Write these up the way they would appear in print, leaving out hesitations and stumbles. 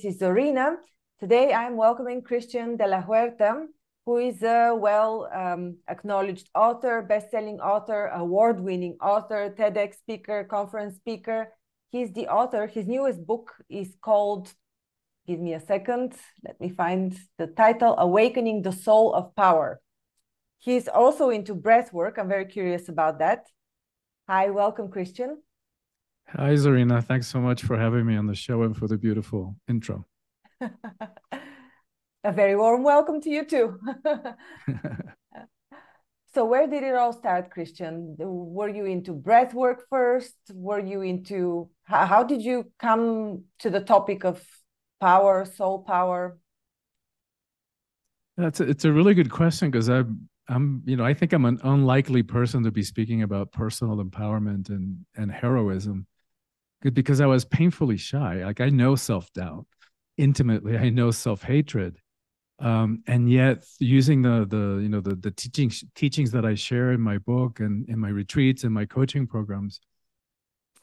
is Zorina. Today I'm welcoming Christian De La Huerta, who is a well-acknowledged author, best-selling author, award-winning author, TEDx speaker, conference speaker. He's the author. His newest book is called, give me a second, let me find the title, Awakening the Soul of Power. He's also into breath work. I'm very curious about that. Hi, welcome, Christian. Hi, Zorina. Thanks so much for having me on the show and for the beautiful intro. A very warm welcome to you too. So where did it all start, Christian? Were you into breath work first? Were you into, how did you come to the topic of power, soul power? It's a really good question because I think I'm an unlikely person to be speaking about personal empowerment and heroism because I was painfully shy. Like I know self-doubt intimately. I know self-hatred. And yet using the teachings that I share in my book and in my retreats and my coaching programs,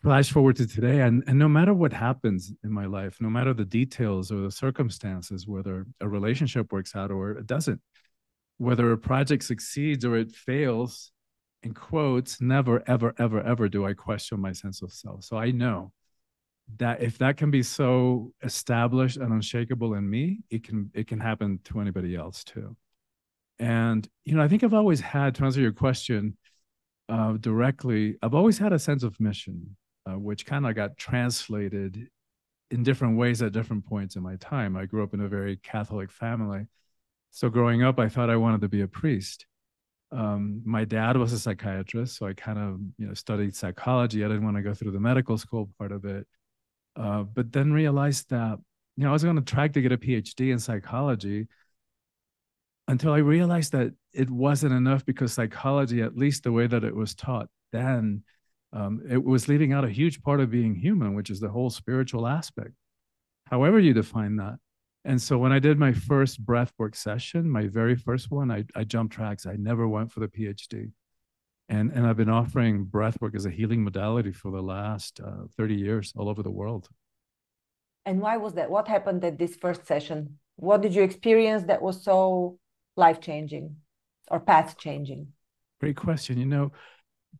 flash forward to today, and no matter what happens in my life, no matter the details or the circumstances, whether a relationship works out or it doesn't, whether a project succeeds or it fails, in quotes, never, ever, ever, ever do I question my sense of self. So I know that if that can be so established and unshakable in me, it can happen to anybody else too. And I think I've always had, to answer your question directly, I've always had a sense of mission, which kind of got translated in different ways at different points in my time. I grew up in a very Catholic family, so growing up, I thought I wanted to be a priest. My dad was a psychiatrist, so I kind of studied psychology. I didn't want to go through the medical school part of it. But then realized that I was on a track to get a PhD in psychology until I realized that it wasn't enough because psychology, at least the way that it was taught then, it was leaving out a huge part of being human, which is the whole spiritual aspect, however you define that. And so when I did my first breathwork session, my very first one, I jumped tracks. I never went for the PhD. And I've been offering breathwork as a healing modality for the last 30 years all over the world. And why was that? What happened at this first session? What did you experience that was so life-changing or path-changing? Great question.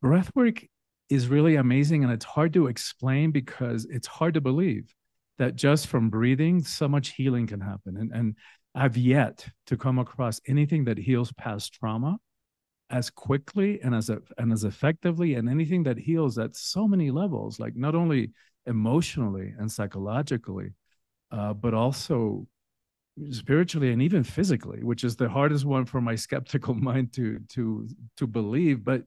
Breathwork is really amazing, and it's hard to explain because it's hard to believe that just from breathing, so much healing can happen. And I've yet to come across anything that heals past trauma as quickly and as effectively, and anything that heals at so many levels, like not only emotionally and psychologically, but also spiritually and even physically, which is the hardest one for my skeptical mind to believe. But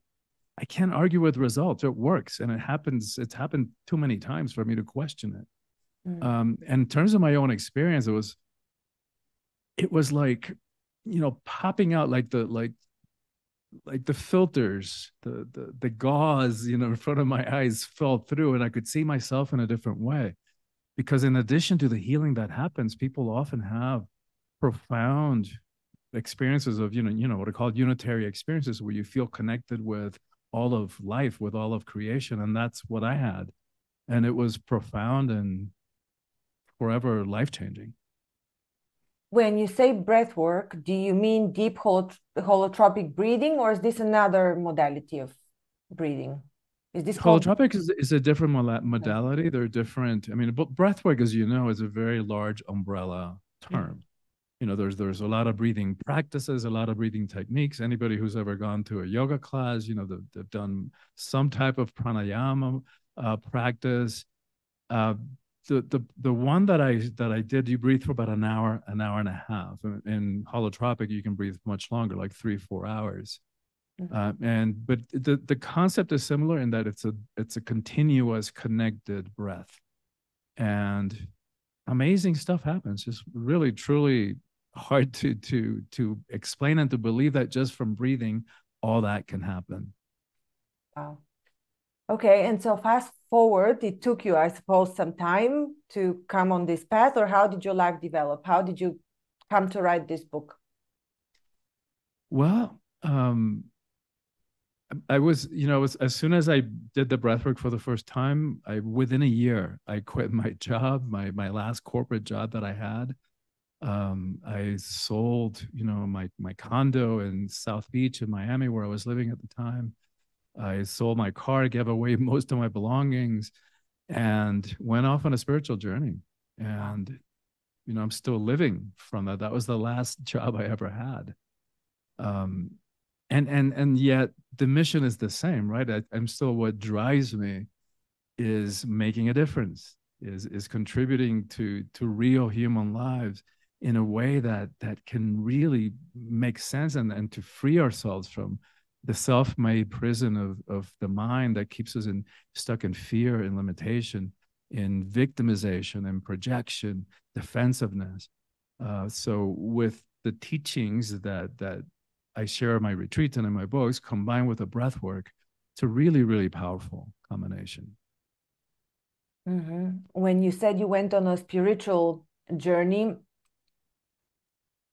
I can't argue with results. It works, and it happens. It's happened too many times for me to question it. And in terms of my own experience, it was like, popping out like the filters, the gauze, in front of my eyes fell through, and I could see myself in a different way. Because in addition to the healing that happens, people often have profound experiences of, what are called unitary experiences, where you feel connected with all of life, with all of creation. And that's what I had. And it was profound and forever life-changing. When you say breath work, do you mean deep holotropic breathing, or is this another modality of breathing? Is this called? Holotropic is a different modality. They're different. I mean, but breathwork, as you know, is a very large umbrella term. There's a lot of breathing practices, a lot of breathing techniques. Anybody who's ever gone to a yoga class, they've done some type of pranayama practice. The one that I did, you breathe for about an hour and a half. In holotropic, you can breathe much longer, like 3-4 hours. But the concept is similar in that it's a continuous connected breath, and amazing stuff happens. Just really truly hard to explain and to believe that just from breathing all that can happen. Wow. Okay, and so fast forward, it took you, I suppose, some time to come on this path, or how did your life develop? How did you come to write this book? Well, I was, as soon as I did the breathwork for the first time, within a year, I quit my job, my last corporate job that I had. I sold, my condo in South Beach in Miami where I was living at the time. I sold my car, gave away most of my belongings, and went off on a spiritual journey. And I'm still living from that. That was the last job I ever had. Um, and yet the mission is the same, right? I'm still, what drives me is making a difference, is contributing to real human lives in a way that can really make sense, and to free ourselves from the self-made prison of the mind that keeps us stuck in fear and limitation, in victimization and projection, defensiveness. So with the teachings that I share in my retreats and in my books, combined with the breath work, it's a really, really powerful combination. Mm-hmm. When you said you went on a spiritual journey,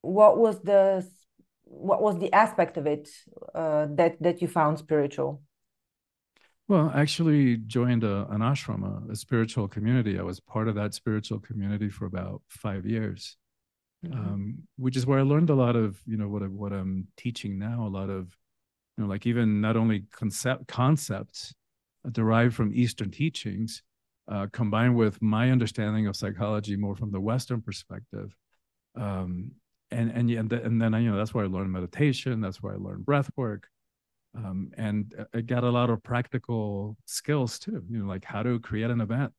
what was the aspect of it that you found spiritual? Well, I actually joined an ashram, a spiritual community. I was part of that spiritual community for about 5 years, which is where I learned a lot of, what I'm teaching now, a lot of, like even not only concepts derived from Eastern teachings, combined with my understanding of psychology more from the Western perspective. And then that's where I learned meditation. That's where I learned breath work. And I got a lot of practical skills too, like how to create an event,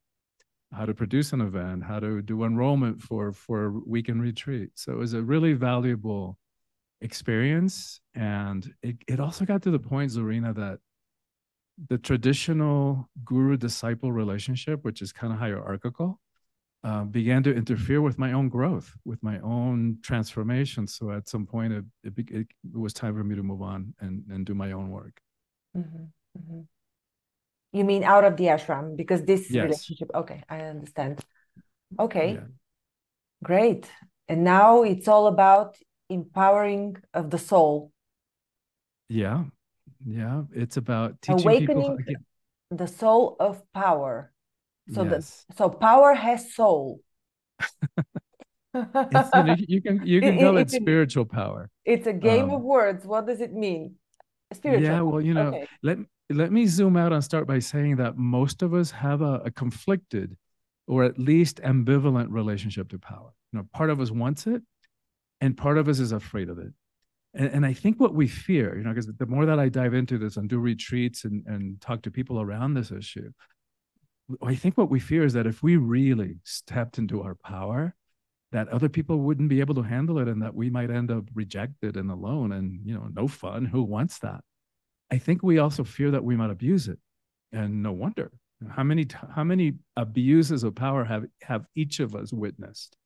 how to produce an event, how to do enrollment for a weekend retreat. So it was a really valuable experience. And it also got to the point, Zarina, that the traditional guru-disciple relationship, which is kind of hierarchical, began to interfere with my own growth, with my own transformation. So at some point, it was time for me to move on and do my own work. Mm-hmm. Mm-hmm. You mean out of the ashram? Because this relationship, Yes. okay, I understand. Okay, Yeah. great. And now it's all about empowering of the soul. Yeah. Yeah. It's about teaching people Awakening again. the soul of power. Yes. So power has soul. It's, you can call it spiritual power. It's a game of Um, words. What does it mean? Spiritual yeah, well, power. Okay. let me zoom out and start by saying that most of us have a conflicted or at least ambivalent relationship to power. Part of us wants it and part of us is afraid of it. And I think what we fear, because the more that I dive into this and do retreats and talk to people around this issue, I think what we fear is that if we really stepped into our power, that other people wouldn't be able to handle it and that we might end up rejected and alone and, no fun. Who wants that? I think we also fear that we might abuse it. And no wonder. How many abuses of power have each of us witnessed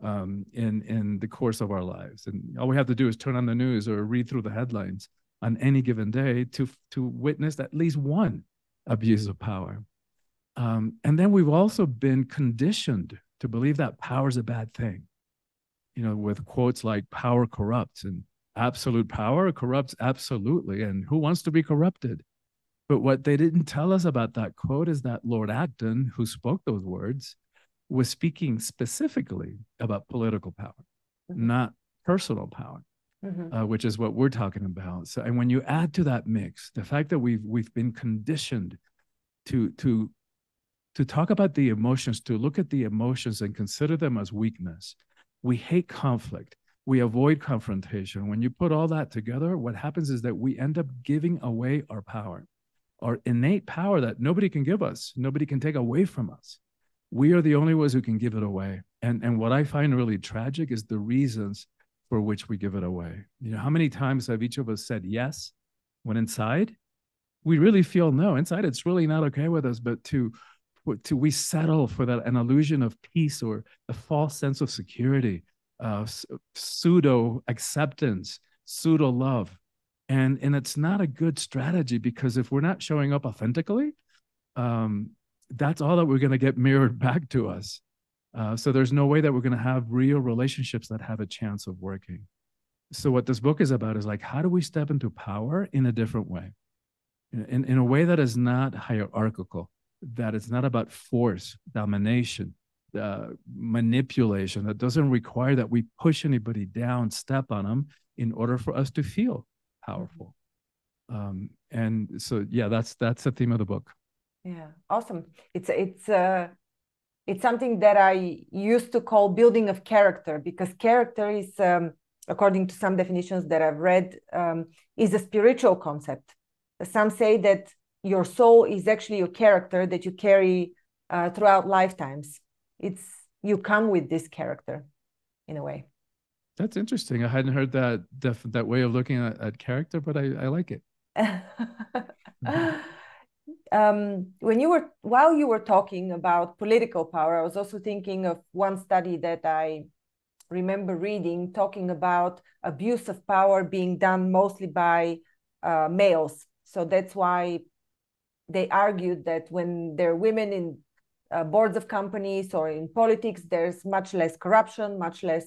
in the course of our lives? And all we have to do is turn on the news or read through the headlines on any given day to witness at least one abuse of power. And then we've also been conditioned to believe that power is a bad thing, with quotes like power corrupts and absolute power corrupts absolutely. And who wants to be corrupted? But what they didn't tell us about that quote is that Lord Acton, who spoke those words, was speaking specifically about political power, not personal power, which is what we're talking about. So, and when you add to that mix the fact that we've been conditioned to talk about the emotions, to look at the emotions and consider them as weakness. We hate conflict. We avoid confrontation. When you put all that together, what happens is that we end up giving away our power, our innate power that nobody can give us, nobody can take away from us. We are the only ones who can give it away. And what I find really tragic is the reasons for which we give it away. How many times have each of us said yes when inside we really feel no? Inside it's really not okay with us, but we settle for that, an illusion of peace or a false sense of security, pseudo acceptance, pseudo love. And it's not a good strategy, because if we're not showing up authentically, that's all that we're going to get mirrored back to us. So there's no way that we're going to have real relationships that have a chance of working. So what this book is about is like, how do we step into power in a different way? in a way that is not hierarchical, that it's not about force, domination, manipulation, that doesn't require that we push anybody down, step on them in order for us to feel powerful. And so, yeah, that's the theme of the book. Yeah, awesome. It's something that I used to call building of character, because character is, according to some definitions that I've read, is a spiritual concept. Some say that your soul is actually your character that you carry throughout lifetimes. You come with this character in a way. That's interesting. I hadn't heard that way of looking at character, but I like it. While you were talking about political power, I was also thinking of one study that I remember reading, talking about abuse of power being done mostly by males. So that's why they argued that when there are women in boards of companies or in politics, there's much less corruption, much less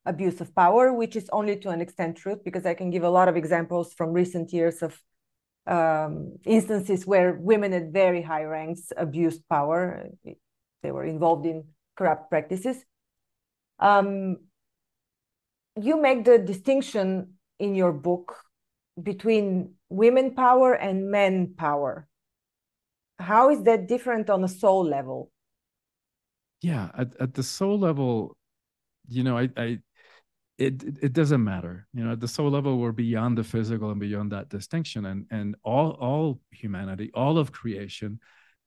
abuse of power, which is only to an extent truth, because I can give a lot of examples from recent years of instances where women at very high ranks abused power. They were involved in corrupt practices. You make the distinction in your book between women power and men power. How is that different on a soul level? Yeah, at the soul level, it doesn't matter. At the soul level, we're beyond the physical and beyond that distinction. And all humanity, all of creation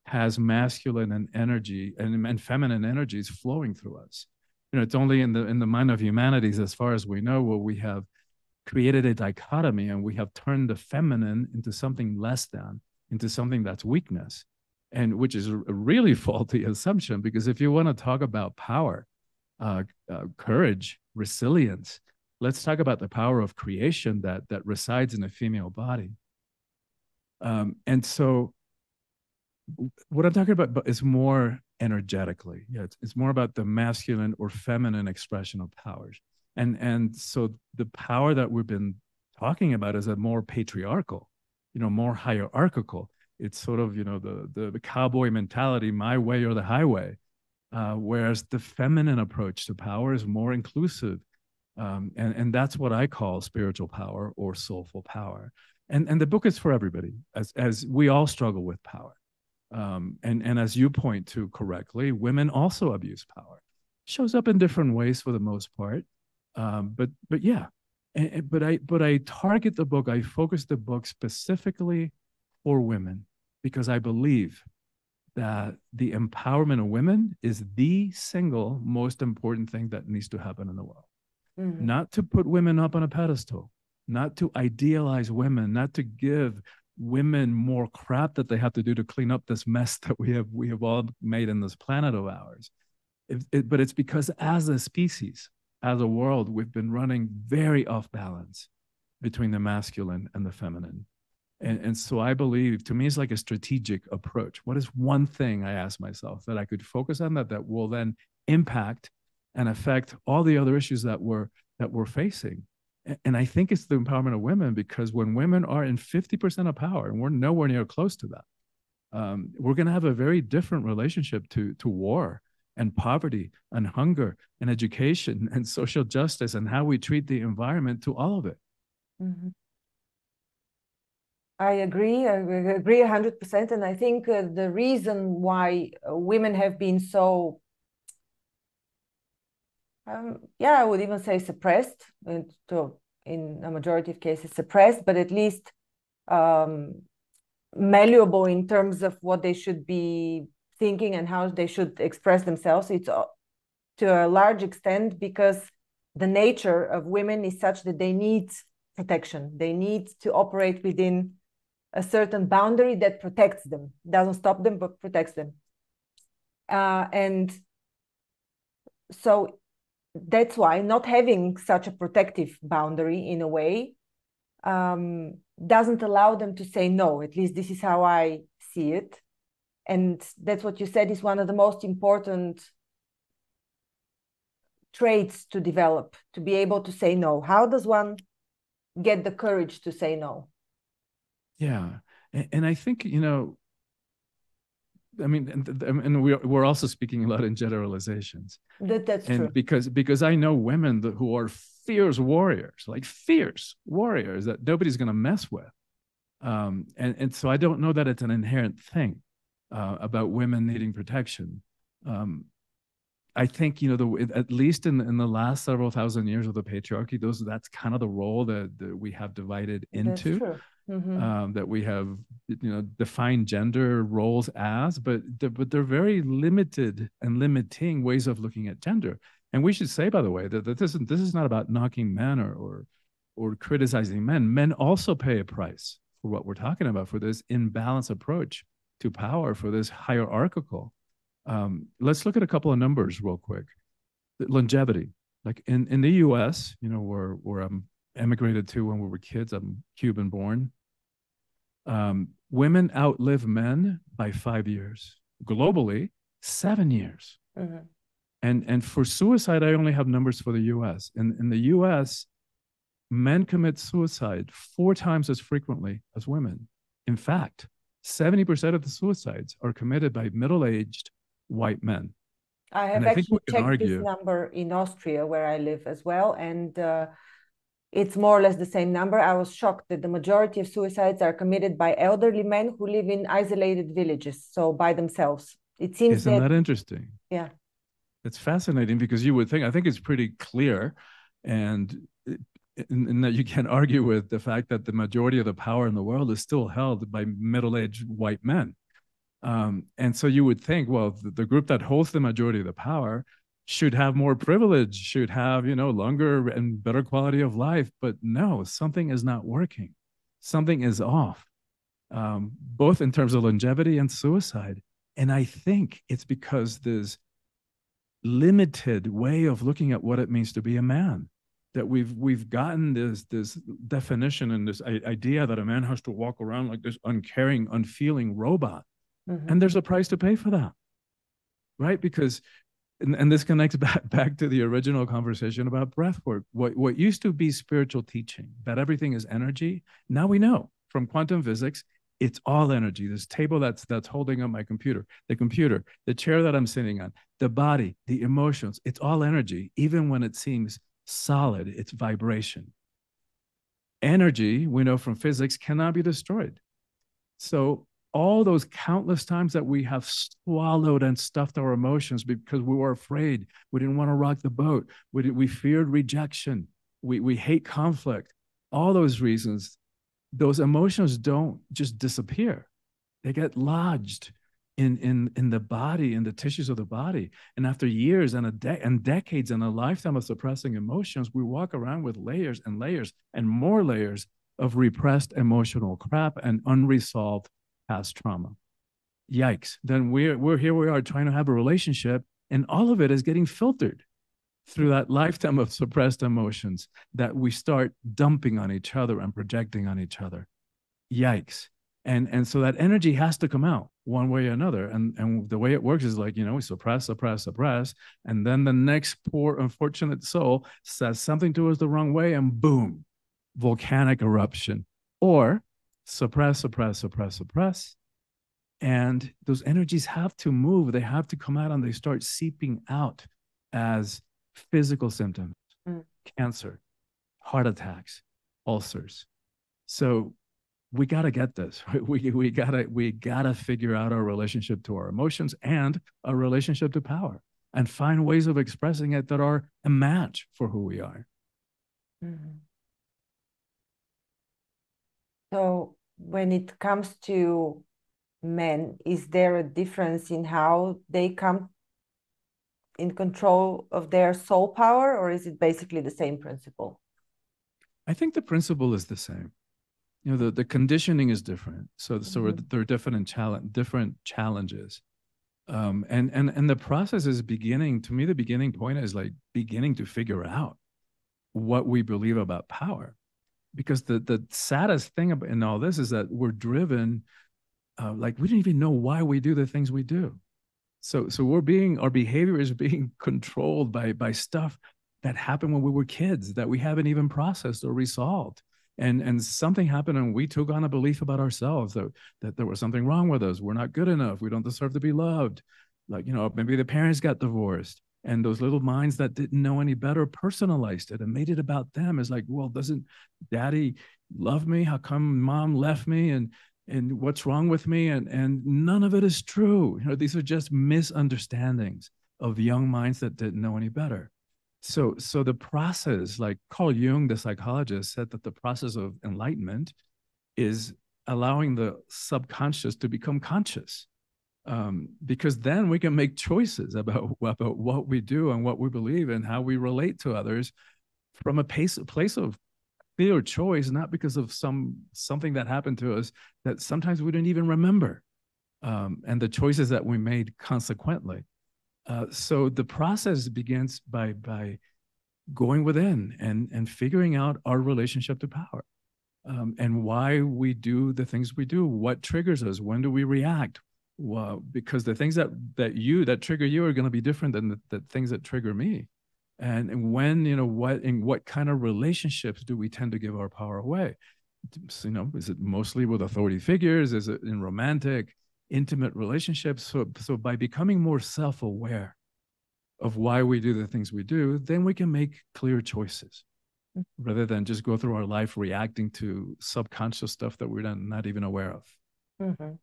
has masculine and energy and feminine energies flowing through us. It's only in the mind of humanities, as far as we know, where we have created a dichotomy and we have turned the feminine into something less than, into something that's weakness, and which is a really faulty assumption, because if you want to talk about power, courage, resilience, let's talk about the power of creation that resides in a female body. And so what I'm talking about is more energetically. Yeah, it's more about the masculine or feminine expression of powers. And so the power that we've been talking about is a more patriarchal, more hierarchical. It's sort of, the cowboy mentality, my way or the highway. Whereas the feminine approach to power is more inclusive. And that's what I call spiritual power or soulful power. And the book is for everybody, as we all struggle with power. And as you point to correctly, women also abuse power. Shows up in different ways for the most part. But yeah, but I target the book, I focus the book specifically for women, because I believe that the empowerment of women is the single most important thing that needs to happen in the world. Mm-hmm. Not to put women up on a pedestal, not to idealize women, not to give women more crap that they have to do to clean up this mess that we have all made in this planet of ours. But it's because as a species, as a world, we've been running very off balance between the masculine and the feminine. And so I believe, to me, it's like a strategic approach. What is one thing, I ask myself, that I could focus on that will then impact and affect all the other issues that we're facing? And I think it's the empowerment of women, because when women are in 50% of power, and we're nowhere near close to that, we're going to have a very different relationship to war and poverty and hunger and education and social justice and how we treat the environment, to all of it. Mm-hmm. I agree 100%. And I think the reason why women have been so, I would even say suppressed, in a majority of cases suppressed, but at least malleable in terms of what they should be thinking and how they should express themselves. It's to a large extent because the nature of women is such that they need protection. They need to operate within a certain boundary that protects them, doesn't stop them, but protects them. And so that's why not having such a protective boundary, in a way, doesn't allow them to say no. At least this is how I see it. And that's what you said is one of the most important traits to develop, to be able to say no. How does one get the courage to say no? Yeah. And I think, you know, I mean, and we're also speaking a lot in generalizations. That's true. And because I know women who are fierce warriors, like fierce warriors that nobody's going to mess with. And so I don't know that it's an inherent thing about women needing protection. Um, I think, you know, at least in the last several thousand years of the patriarchy, that's kind of the role that we have divided That's into, true. Mm-hmm. that we have, you know, defined gender roles as, but they're very limited and limiting ways of looking at gender. And we should say, by the way, that this is not about knocking men or criticizing men. Men also pay a price for what we're talking about, for this imbalanced approach to power, for this hierarchical. Let's look at a couple of numbers real quick. Longevity, like in the U.S., you know, where I'm emigrated to when we were kids. I'm Cuban born. Women outlive men by 5 years. Globally, 7 years. Mm-hmm. And for suicide, I only have numbers for the U.S. In the U.S., men commit suicide 4 times as frequently as women. In fact, 70% of the suicides are committed by middle-aged white men. I And have I think we actually can checked this argue, number in Austria, where I live as well, and it's more or less the same number. I was shocked that the majority of suicides are committed by elderly men who live in isolated villages, so by themselves. It seems isn't that, that interesting? yeah. It's fascinating because you would think, I think it's pretty clear, and and that you can't argue with the fact that the majority of the power in the world is still held by middle-aged white men. And so you would think, well, the group that holds the majority of the power should have more privilege, should have, you know, longer and better quality of life. But no, something is not working. Something is off, both in terms of longevity and suicide. And I think it's because there's limited way of looking at what it means to be a man, that we've gotten this definition and this idea that a man has to walk around like this uncaring, unfeeling robot. Mm-hmm. And there's a price to pay for that, right? Because and this connects back to the original conversation about breath work. What used to be spiritual teaching, that everything is energy, now we know from quantum physics, it's all energy. This table that's holding up my computer, the chair that I'm sitting on, the body, the emotions, it's all energy. Even when it seems solid, it's vibration. Energy, we know from physics, cannot be destroyed. So all those countless times that we have swallowed and stuffed our emotions because we were afraid, we didn't want to rock the boat, we feared rejection, we hate conflict, all those reasons, those emotions don't just disappear. They get lodged in the body, in the tissues of the body. And after years and decades and a lifetime of suppressing emotions, we walk around with layers and layers and more layers of repressed emotional crap and unresolved past trauma. Yikes. Then we're here, we are trying to have a relationship, and all of it is getting filtered through that lifetime of suppressed emotions that we start dumping on each other and projecting on each other. Yikes. And so that energy has to come out one way or another. And the way it works is like, you know, we suppress, and then the next poor unfortunate soul says something to us the wrong way, and boom, volcanic eruption. Or suppress, and those energies have to move, they have to come out, and they start seeping out as physical symptoms. Cancer, heart attacks, ulcers. So we got to get this, right? We gotta figure out our relationship to our emotions and our relationship to power, and find ways of expressing it that are a match for who we are. Mm-hmm. So when it comes to men, is there a difference in how they come in control of their soul power, or is it basically the same principle? I think the principle is the same. You know, the conditioning is different. So there are different challenges. And the process is beginning, to me, the beginning point is like beginning to figure out what we believe about power. Because the saddest thing in all this is that we're driven, like we don't even know why we do the things we do. So our behavior is being controlled by stuff that happened when we were kids that we haven't even processed or resolved. and something happened, and we took on a belief about ourselves that there was something wrong with us. We're not good enough. We don't deserve to be loved. Like, maybe the parents got divorced, and those little minds that didn't know any better personalized it and made it about them. It's like, well, doesn't daddy love me? How come mom left me? And what's wrong with me? And none of it is true. These are just misunderstandings of young minds that didn't know any better. So the process, like Carl Jung, the psychologist, said that the process of enlightenment is allowing the subconscious to become conscious, because then we can make choices about what we do and what we believe and how we relate to others from a place of clear choice, not because of something that happened to us that sometimes we didn't even remember, and the choices that we made consequently. So the process begins by going within and figuring out our relationship to power, and why we do the things we do, what triggers us, when do we react. Well, because the things that trigger you are going to be different than the things that trigger me. And when, what kind of relationships do we tend to give our power away? So, is it mostly with authority figures? Is it in romantic, intimate relationships? So by becoming more self-aware of why we do the things we do, then we can make clear choices rather than just go through our life reacting to subconscious stuff that we're not even aware of. Mm-hmm.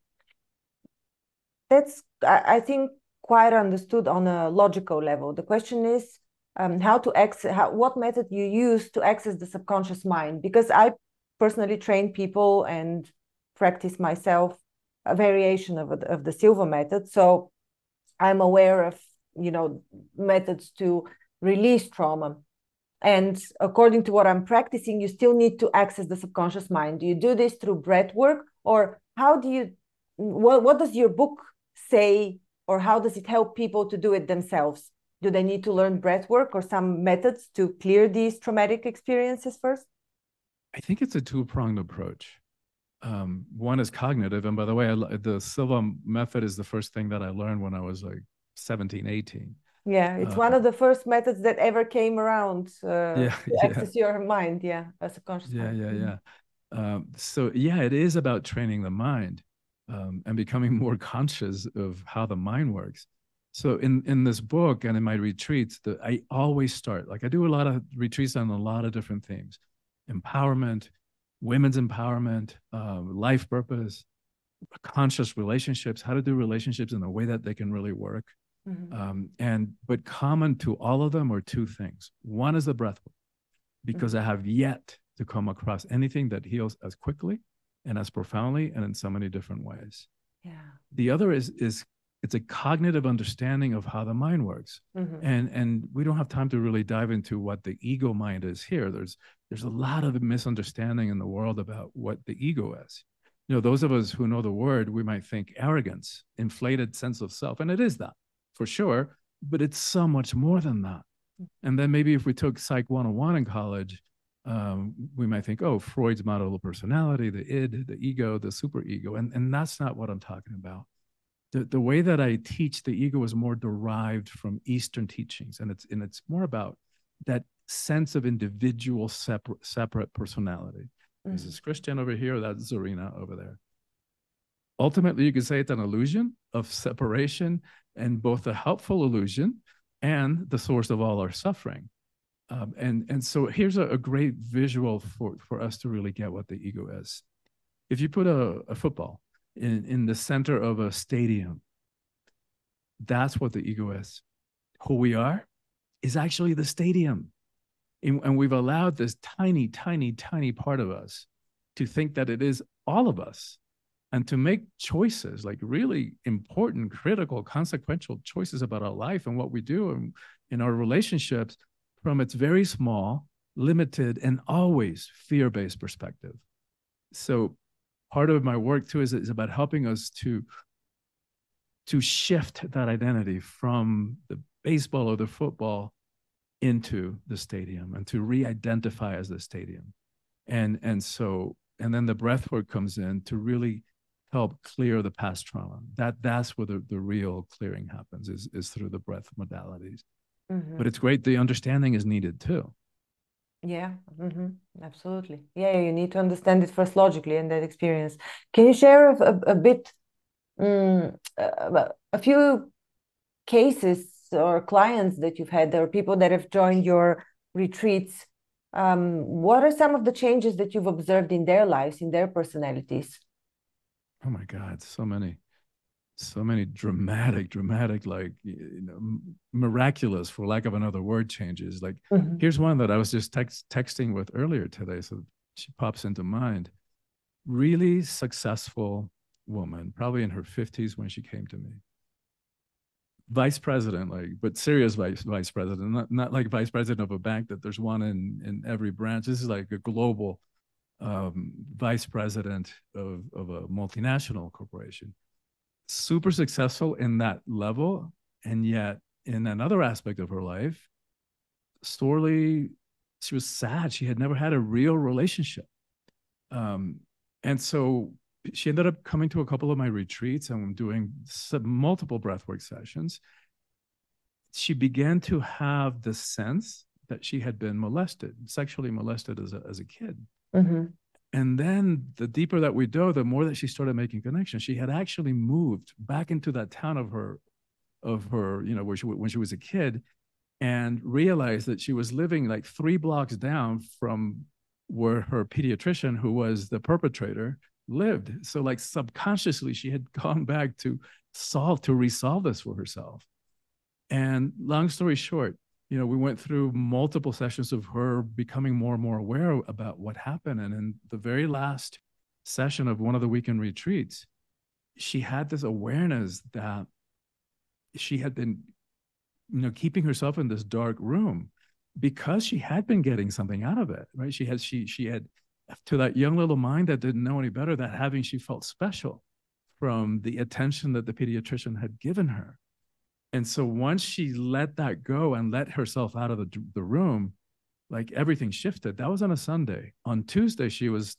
That's, I think, quite understood on a logical level. The question is what method you use to access the subconscious mind. Because I personally train people and practice myself a variation of the Silva method. So I'm aware of, methods to release trauma. And according to what I'm practicing, you still need to access the subconscious mind. Do you do this through breath work, or what does your book say, or how does it help people to do it themselves? Do they need to learn breath work or some methods to clear these traumatic experiences first? I think it's a two-pronged approach. One is cognitive. And by the way, the Silva method is the first thing that I learned when I was like 17, 18. Yeah, it's one of the first methods that ever came around to access your mind. Yeah, as a conscious mind. Yeah. So yeah, it is about training the mind, and becoming more conscious of how the mind works. So in this book and in my retreats, I always start, like I do a lot of retreats on a lot of different themes: empowerment, women's empowerment, life purpose, conscious relationships, how to do relationships in a way that they can really work. Mm-hmm. But common to all of them are two things. One is the breath work, because I have yet to come across anything that heals as quickly and as profoundly and in so many different ways. Yeah. The other is it's a cognitive understanding of how the mind works. Mm-hmm. And we don't have time to really dive into what the ego mind is here. There's a lot of misunderstanding in the world about what the ego is. Those of us who know the word, we might think arrogance, inflated sense of self, and it is that for sure, but it's so much more than that. And then maybe if we took Psych 101 in college, we might think, oh, Freud's model of personality, the id, the ego, the superego. And that's not what I'm talking about. The way that I teach the ego is more derived from Eastern teachings. And it's more about that sense of individual separate personality. Mm-hmm. This is Christian over here, that's Zarina over there. Ultimately, you could say it's an illusion of separation, and both a helpful illusion and the source of all our suffering. And so here's a great visual for us to really get what the ego is. If you put a football in the center of a stadium, that's what the ego is. Who we are is actually the stadium. And we've allowed this tiny, tiny, tiny part of us to think that it is all of us, and to make choices, like really important, critical, consequential choices about our life and what we do and in our relationships from its very small, limited, and always fear-based perspective. So part of my work too is about helping us to shift that identity from the baseball or the football into the stadium, and to re-identify as the stadium. And then the breath work comes in to really help clear the past trauma. That's where the real clearing happens, is through the breath modalities. Mm-hmm. But it's great. The understanding is needed too. Yeah, absolutely. Yeah, you need to understand it first logically and that experience. Can you share a bit, a few cases or clients that you've had, or people that have joined your retreats? What are some of the changes that you've observed in their lives, in their personalities? Oh my God, so many dramatic, like, miraculous, for lack of another word, changes. Like, here's one that I was just texting with earlier today, so she pops into mind. Really successful woman, probably in her 50s when she came to me. Vice president, like, but serious vice president, not like vice president of a bank that there's one in every branch. This is like a global vice president of a multinational corporation. Super successful in that level, and yet in another aspect of her life, sorely, she was sad. She had never had a real relationship. Um, and so she ended up coming to a couple of my retreats, and I'm doing multiple breathwork sessions. She began to have the sense that she had been molested, sexually molested as a kid. And then the deeper that we dove, the more that she started making connections. She had actually moved back into that town of her, where when she was a kid, and realized that she was living like 3 blocks down from where her pediatrician, who was the perpetrator, lived. So like subconsciously, she had gone back to resolve this for herself. And long story short, we went through multiple sessions of her becoming more and more aware about what happened. And in the very last session of one of the weekend retreats, she had this awareness that she had been, keeping herself in this dark room because she had been getting something out of it, right? She had, to that young little mind that didn't know any better, that she felt special from the attention that the pediatrician had given her. And so once she let that go and let herself out of the room, like everything shifted. That was on a Sunday. On Tuesday, she was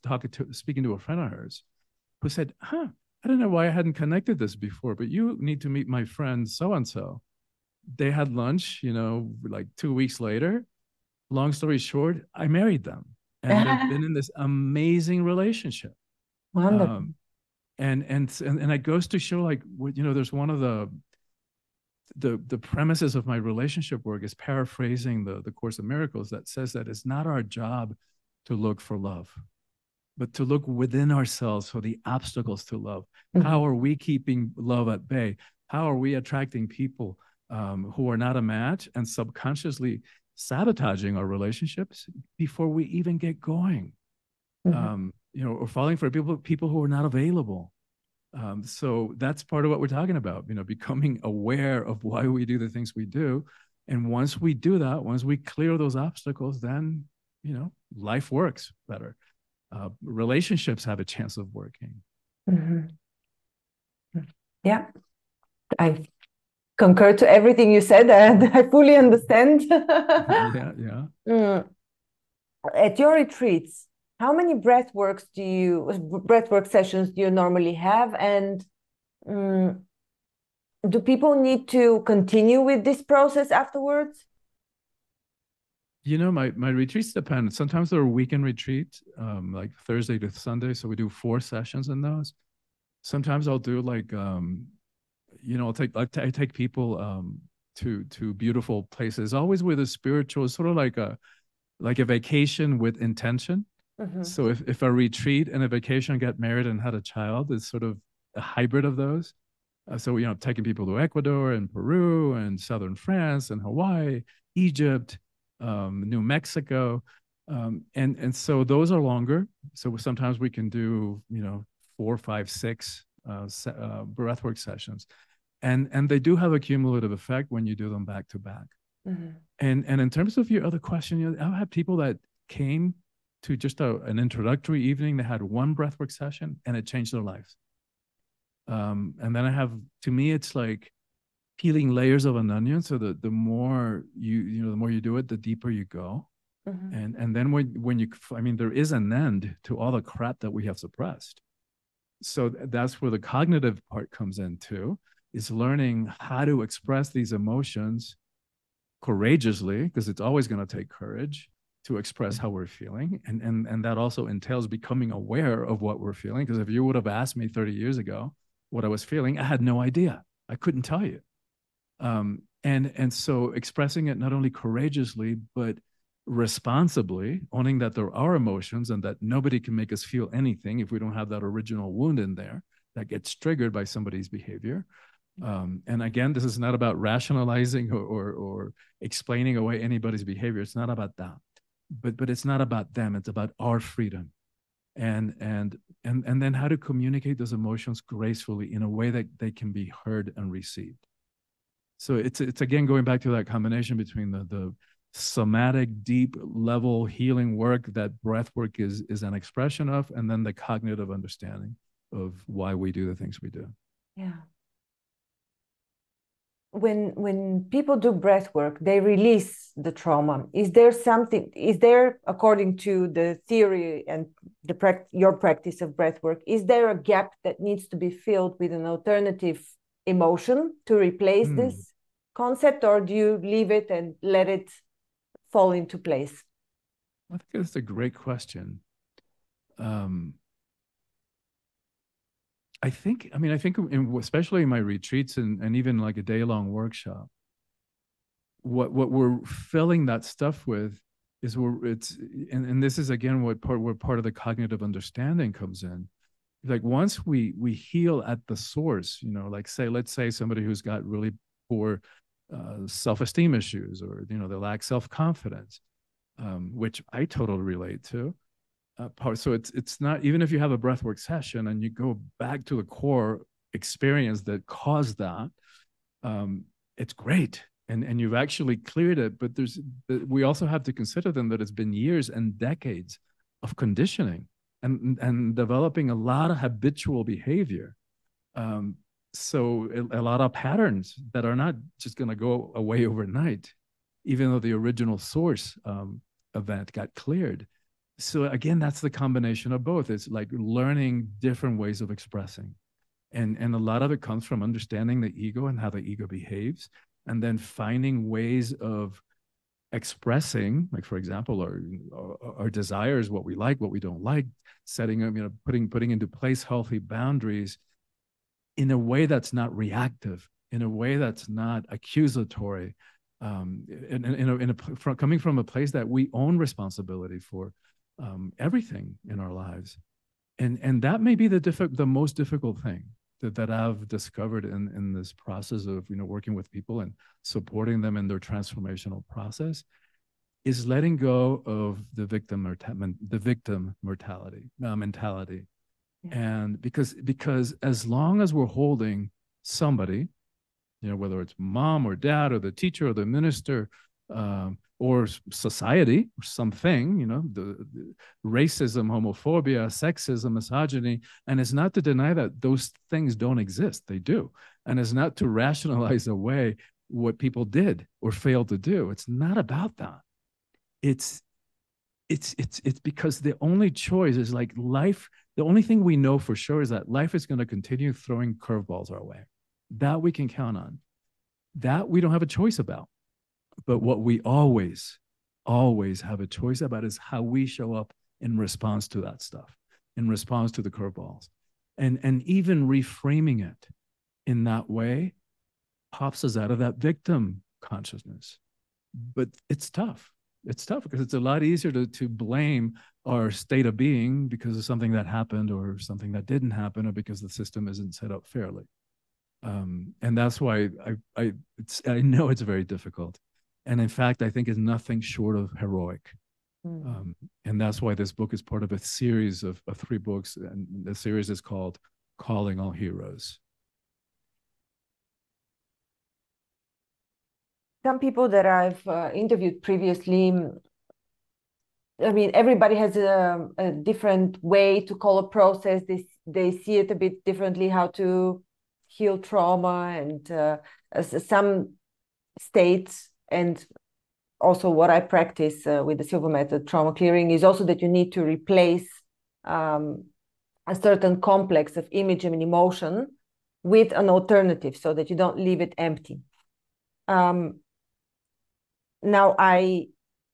speaking to a friend of hers who said, I don't know why I hadn't connected this before, but you need to meet my friend so-and-so. They had lunch, like 2 weeks later. Long story short, I married them. And they've been in this amazing relationship. Wonderful. And it goes to show, like, there's one of the premises of my relationship work is paraphrasing the Course of Miracles that says that it's not our job to look for love, but to look within ourselves for the obstacles to love. How are we keeping love at bay? How are we attracting people who are not a match and subconsciously sabotaging our relationships before we even get going? Or falling for people who are not available. So that's part of what we're talking about, becoming aware of why we do the things we do. And once we do that, once we clear those obstacles, then, life works better. Relationships have a chance of working. Yeah, I concur to everything you said, and I fully understand. Yeah. At your retreats, how many breathwork sessions do you normally have? And do people need to continue with this process afterwards? My retreats depend. Sometimes they're a weekend retreat, like Thursday to Sunday. So we do 4 sessions in those. Sometimes I'll do like, I take people to beautiful places, always with a spiritual, sort of like a vacation with intention. So if a retreat and a vacation get married and had a child, it's sort of a hybrid of those. So, taking people to Ecuador and Peru and southern France and Hawaii, Egypt, New Mexico. And so those are longer. So sometimes we can do, 4, 5, 6 breathwork sessions. And they do have a cumulative effect when you do them back to back. And in terms of your other question, I've had people that came to just an introductory evening. They had one breathwork session and it changed their lives. And then to me, it's like peeling layers of an onion. So the more the more you do it, the deeper you go. And then there is an end to all the crap that we have suppressed. So that's where the cognitive part comes in too, is learning how to express these emotions courageously, because it's always going to take courage, to express how we're feeling. And that also entails becoming aware of what we're feeling. Because if you would have asked me 30 years ago what I was feeling, I had no idea. I couldn't tell you. And so expressing it not only courageously, but responsibly, owning that there are emotions and that nobody can make us feel anything if we don't have that original wound in there that gets triggered by somebody's behavior. And again, this is not about rationalizing or explaining away anybody's behavior. It's not about that. But it's not about them. It's about our freedom. And then how to communicate those emotions gracefully in a way that they can be heard and received. So it's again going back to that combination between the somatic, deep level healing work that breath work is an expression of, and then the cognitive understanding of why we do the things we do. Yeah. When people do breath work, they release the trauma. Is there, according to the theory and your practice of breath work, is there a gap that needs to be filled with an alternative emotion to replace this concept, or do you leave it and let it fall into place? I think that's a great question. I think especially in my retreats and even like a day-long workshop, what we're filling that stuff with is and this is again where part of the cognitive understanding comes in. Like once we heal at the source, like let's say somebody who's got really poor self-esteem issues, or they lack self-confidence, which I totally relate to. So it's not, even if you have a breathwork session and you go back to the core experience that caused that, it's great, and you've actually cleared it. But we also have to consider then that it's been years and decades of conditioning and developing a lot of habitual behavior. So a lot of patterns that are not just going to go away overnight, even though the original source event got cleared. So again, that's the combination of both. It's like learning different ways of expressing. And a lot of it comes from understanding the ego and how the ego behaves, and then finding ways of expressing, like, for example, our desires, what we like, what we don't like, setting them, putting into place healthy boundaries in a way that's not reactive, in a way that's not accusatory, coming from a place that we own responsibility for everything in our lives. And that may be the most difficult thing that I've discovered in this process of working with people and supporting them in their transformational process, is letting go of the victim mentality. Yeah. And because as long as we're holding somebody, whether it's mom or dad or the teacher or the minister, or society or something, the racism, homophobia, sexism, misogyny. And it's not to deny that those things don't exist. They do. And it's not to rationalize away what people did or failed to do. It's not about that. It's because the only choice is like life. The only thing we know for sure is that life is going to continue throwing curveballs our way. That we can count on. That we don't have a choice about. But what we always have a choice about is how we show up in response to that stuff, in response to the curveballs. And even reframing it in that way pops us out of that victim consciousness. But it's tough. It's tough because it's a lot easier to blame our state of being because of something that happened or something that didn't happen, or because the system isn't set up fairly. And that's why I know it's very difficult. And in fact, I think it's nothing short of heroic. And that's why this book is part of a series of 3 books. And the series is called Calling All Heroes. Some people that I've interviewed previously, I mean, everybody has a different way to call a process. They see it a bit differently, how to heal trauma, and some states. And also what I practice with the Silva method, trauma clearing, is also that you need to replace a certain complex of image and emotion with an alternative so that you don't leave it empty. Now, I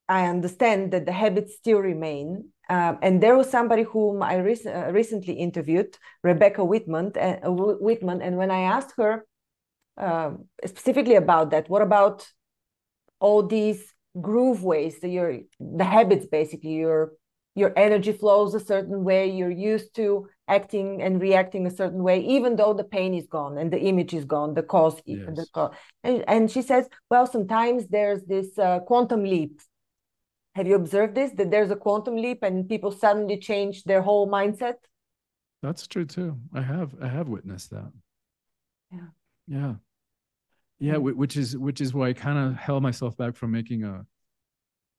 I understand that the habits still remain. And there was somebody whom I recently interviewed, Rebecca Whitman, and when I asked her specifically about that, what about all these groove ways, the habits, basically, your energy flows a certain way, you're used to acting and reacting a certain way, even though the pain is gone and the image is gone, the cause. Yes. And she says, well, sometimes there's this quantum leap. Have you observed this, that there's a quantum leap and people suddenly change their whole mindset? That's true too. I have witnessed that. Yeah. Yeah, which is why I kind of held myself back from making a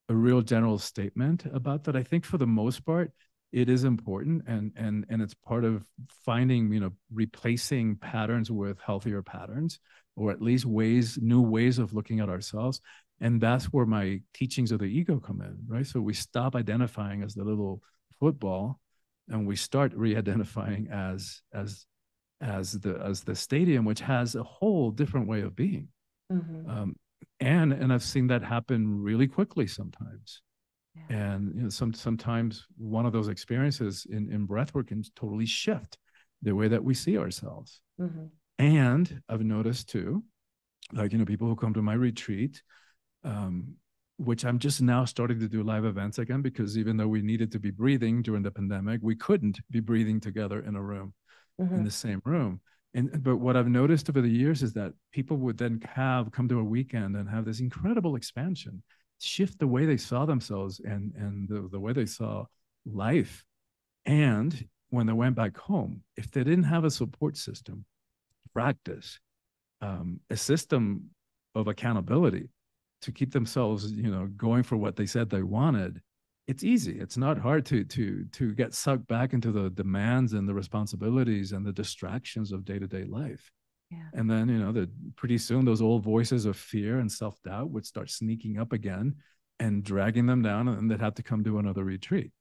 real general statement about that. I think for the most part, it is important, and it's part of finding, replacing patterns with healthier patterns, or at least new ways of looking at ourselves. And that's where my teachings of the ego come in, right? So we stop identifying as the little football, and we start re-identifying as the stadium, which has a whole different way of being. Mm-hmm. And I've seen that happen really quickly sometimes. Yeah. And sometimes one of those experiences in breathwork can totally shift the way that we see ourselves. Mm-hmm. And I've noticed too, like, people who come to my retreat, which I'm just now starting to do live events again, because even though we needed to be breathing during the pandemic, we couldn't be breathing together in a room, in the same room. But what I've noticed over the years is that people would then come to a weekend and have this incredible expansion, shift the way they saw themselves and the way they saw life. And when they went back home, if they didn't have a support system, practice, a system of accountability to keep themselves, going for what they said they wanted, it's easy. It's not hard to get sucked back into the demands and the responsibilities and the distractions of day-to-day life. Yeah. And then, pretty soon those old voices of fear and self-doubt would start sneaking up again and dragging them down, and they'd have to come to another retreat.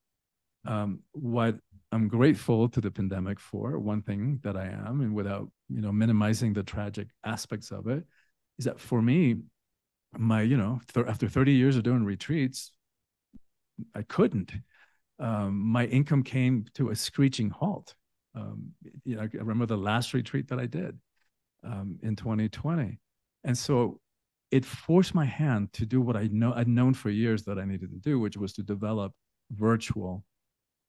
What I'm grateful to the pandemic for, one thing that I am, and without, minimizing the tragic aspects of it, is that for me, after 30 years of doing retreats, I couldn't. My income came to a screeching halt. I remember the last retreat that I did in 2020. And so it forced my hand to do what I'd known for years that I needed to do, which was to develop virtual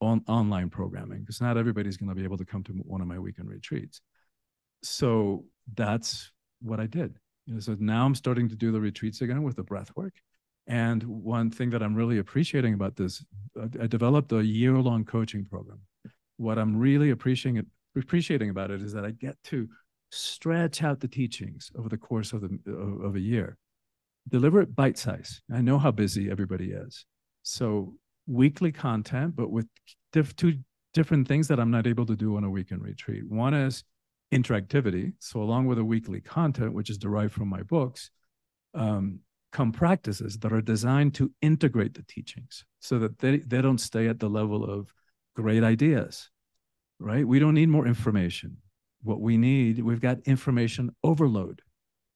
online programming, because not everybody's going to be able to come to one of my weekend retreats. So that's what I did. So now I'm starting to do the retreats again with the breath work. And one thing that I'm really appreciating about this, I developed a year-long coaching program. What I'm really appreciating about it is that I get to stretch out the teachings over the course of a year, deliver it bite-size. I know how busy everybody is. So weekly content, but with two different things that I'm not able to do on a weekend retreat. One is interactivity. So along with the weekly content, which is derived from my books, come practices that are designed to integrate the teachings so that they don't stay at the level of great ideas, right? We don't need more information. What we need, we've got information overload.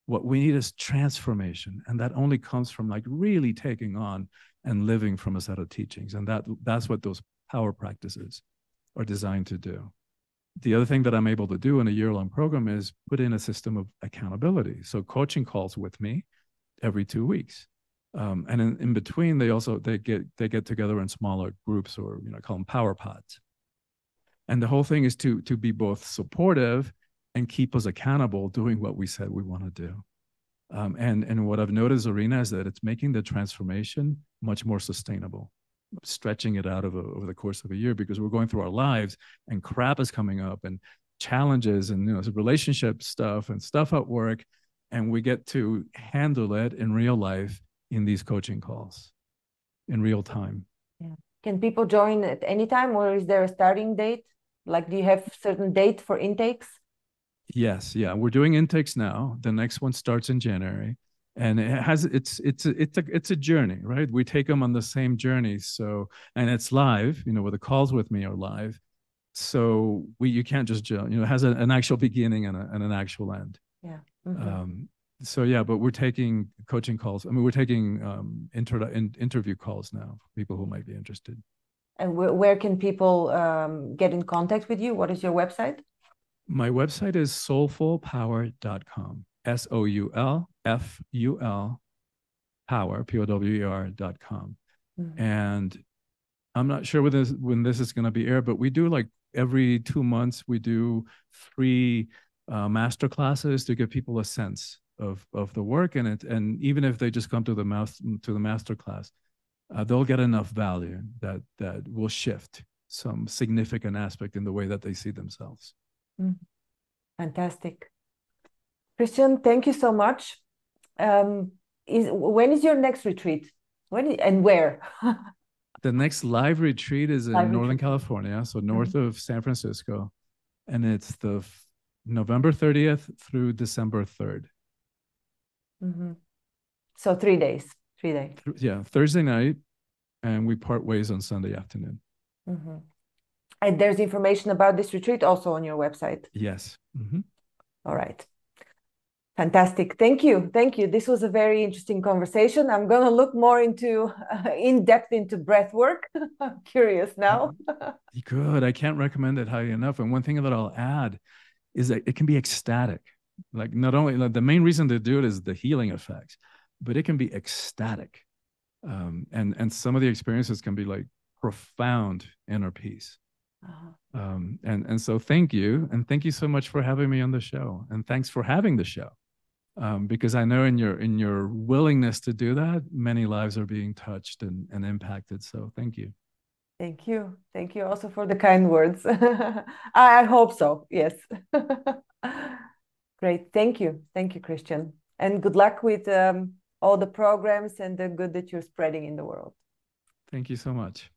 What we need is transformation. And that only comes from like really taking on and living from a set of teachings. And that's what those power practices are designed to do. The other thing that I'm able to do in a year-long program is put in a system of accountability. So coaching calls with me every 2 weeks. And in between, they get together in smaller groups, or I call them power pods. And the whole thing is to be both supportive and keep us accountable doing what we said we want to do. And what I've noticed, Arena, is that it's making the transformation much more sustainable, stretching it out over the course of a year, because we're going through our lives and crap is coming up and challenges and relationship stuff and stuff at work. And we get to handle it in real life in these coaching calls in real time. Yeah. Can people join at any time, or is there a starting date? Like, do you have a certain date for intakes? Yes. Yeah. We're doing intakes now. The next one starts in January. And it's a journey, right? We take them on the same journey. So, and it's live, where the calls with me are live. So you can't just, it has an actual beginning and an actual end. Yeah. Mm-hmm. So yeah, but we're taking coaching calls. I mean, we're taking interview calls now for people who might be interested. And where can people get in contact with you? What is your website? My website is soulfulpower.com. SOULFUL power, POWER.com. Mm-hmm. And I'm not sure when this is going to be aired, but we do like every 2 months, we do free master classes to give people a sense of the work in it. And even if they just come to the master class, they'll get enough value that will shift some significant aspect in the way that they see themselves. Mm. Fantastic. Christian, thank you so much. When is your next retreat? And where? The next live retreat is in Northern California, so north of San Francisco. And it's the November 30th through December 3rd. Mm-hmm. So 3 days. 3 days. Yeah, Thursday night, and we part ways on Sunday afternoon. Mm-hmm. And there's information about this retreat also on your website. Yes. Mm-hmm. All right. Fantastic. Thank you. Thank you. This was a very interesting conversation. I'm going to look more in depth into breath work. I'm curious now. Good. I can't recommend it highly enough. And one thing that I'll add is that it can be ecstatic. Like not only like the main reason to do it is the healing effects, but it can be ecstatic. And some of the experiences can be like profound inner peace. And so thank you. And thank you so much for having me on the show. And thanks for having the show. Because I know in your willingness to do that, many lives are being touched and impacted. So thank you. Thank you. Thank you also for the kind words. I hope so. Yes. Great. Thank you. Thank you, Christian. And good luck with all the programs and the good that you're spreading in the world. Thank you so much.